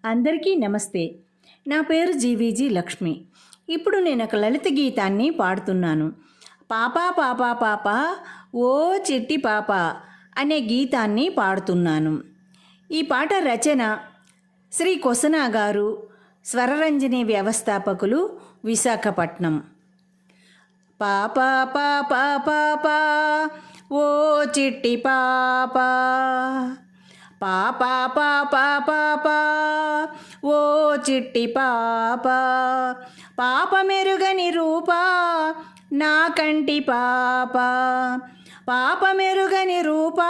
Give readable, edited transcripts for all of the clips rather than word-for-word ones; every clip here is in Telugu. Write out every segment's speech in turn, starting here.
అందరికీ నమస్తే. నా పేరు జీవీజీ లక్ష్మి. ఇప్పుడు నేను ఒక లలిత గీతాన్ని పాడుతున్నాను. పాపా పాపా పాప ఓ చిట్టి పాప అనే గీతాన్ని పాడుతున్నాను. ఈ పాట రచన శ్రీ కొసనా గారు, స్వరరంజని వ్యవస్థాపకులు, విశాఖపట్నం. పాపా పాపా పాప ఓ చిట్టి పాప, పాపా పాపా పాప ఓ చిట్టి పాప, పాప మెరుగని రూప నా కంటి పాప, పాప మెరుగని రూప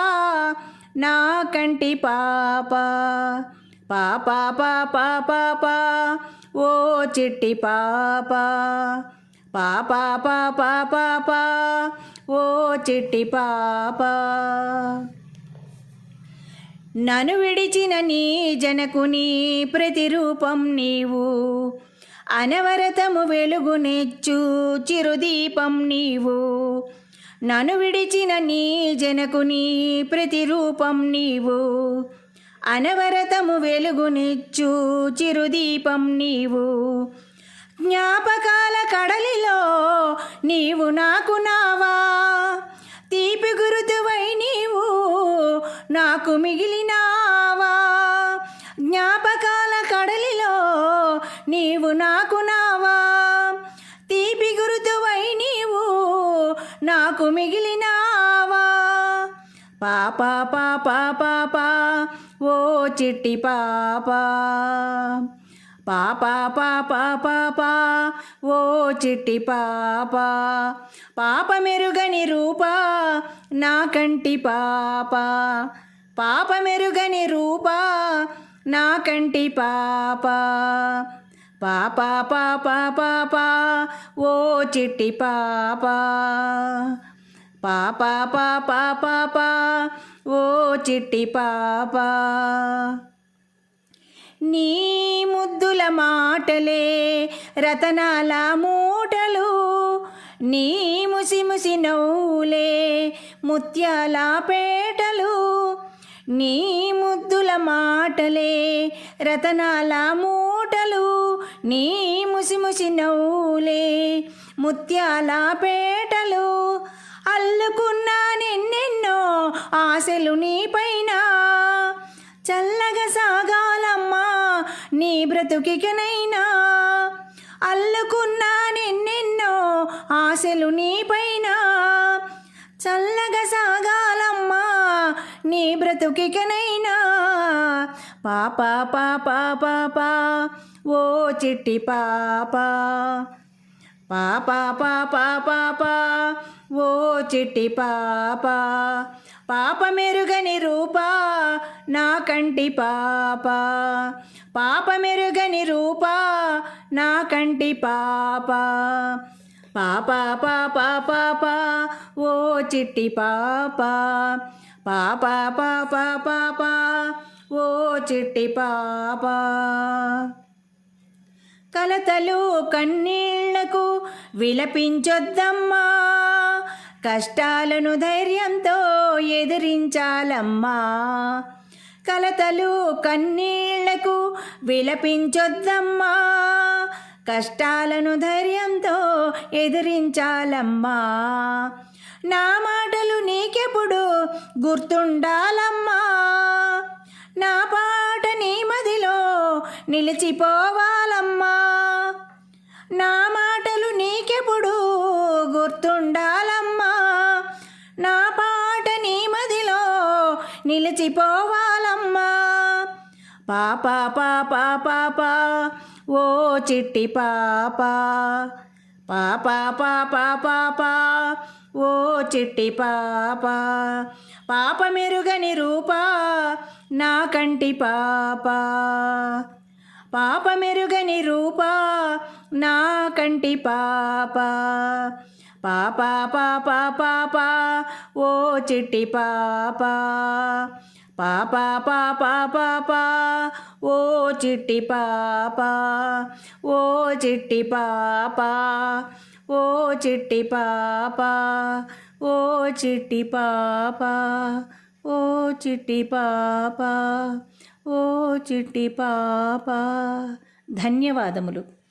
నా కంటి పాప, పాపా పాపా పాప ఓ చిట్టి పాప, పాపా పాపా పాప ఓ చిట్టి పాప. నన్ను విడిచిన నీ జనకుని ప్రతిరూపం నీవు, అనవరతము వెలుగునిచ్చు చిరుదీపం నీవు. నన్ను విడిచిన నీ జనకుని ప్రతిరూపం నీవు, అనవరతము వెలుగునిచ్చు చిరుదీపం నీవు. జ్ఞాపకాల కడలిలో నీవు నాకు నావా, తీపి గురుతువై నీవు నాకు మిగిలినావా. జ్ఞాపకాల కడలిలో నీవు నాకు నావా, తీపి గురుతువై నీవు నాకు మిగిలినావా. పాపా పాపా పాప ఓ చిట్టి పాప, పాపా పాపా పాప ఓ చిట్టి పాప, పాప మెరుగని రూప నా కంటి పాప, పాప మెరుగని రూప నా కంటి పాప, పాపా పాపా పాప ఓ చిట్టి పాప, పాపా పాపా పాప ఓ చిట్టి పాప. నీ ముద్దుల మాటలే రతనాల మూటలు, నీ ముసి ముసి నవ్వులే ముత్యాల పేటలు. నీ ముద్దుల మాటలే రతనాల మూటలు, నీ ముసి ముసి నవ్వులే ముత్యాల పేటలు. అల్లుకున్నా నిన్నెన్నో ఆశలు నీ పైన, చల్లగా సాగాలమ్మా నీ బ్రతుకికనైనా. అల్లుకున్నా నిన్నెన్నో ఆశలు నీ పైన, చల్లగా సాగాలమ్మా నీ బ్రతుకికనైనా. పాపా పాపా పాప ఓ చిట్టి పాప, పాపా పాపా పాప ఓ చిట్టి పాప, పాప మెరుగని రూప నా కంటి పాప, పాప మెరుగని రూప నా కంటి పాప, పాపా పాపా పాప ఓ చిట్టి పాప, పాపా పాపా పాప ఓ చిట్టి పాప. కలతలు కన్నీళ్లకు విలపించొద్దమ్మా, కష్టాలను ధైర్యంతో ఎదిరించాలమ్మా. కలతలు కన్నీళ్లకు విలపించొద్దమ్మా, కష్టాలను ధైర్యంతో ఎదిరించాలమ్మా. నా మాటలు నీకెప్పుడు గుర్తుండాలమ్మా, నా పాట నీ మదిలో నిలిచిపోవాలమ్మా. నా మాటలు నీకెప్పుడు గుర్తుండాలమ్మా, నా పాట నీ మదిలో నిలిచిపోవాలమ్మా. పాపా పాపా పాప ఓ చిట్టి పాప, పాపా పాపా పాప ఓ చిట్టి పాప, పాప మెరుగని రూప నా కంటి పాప, పాప మెరుగని రూప నా కంటి పాప, పాపా పాపా పాప ఓ చిట్టి పాప, పాపా పాపా పాప ఓ చిట్టి పాప, ఓ చిట్టి పాప, ఓ చిట్టి పాప, ఓ చిట్టి పాప, ఓ చిట్టి పాప, ఓ చిట్టి పాప. ధన్యవాదములు.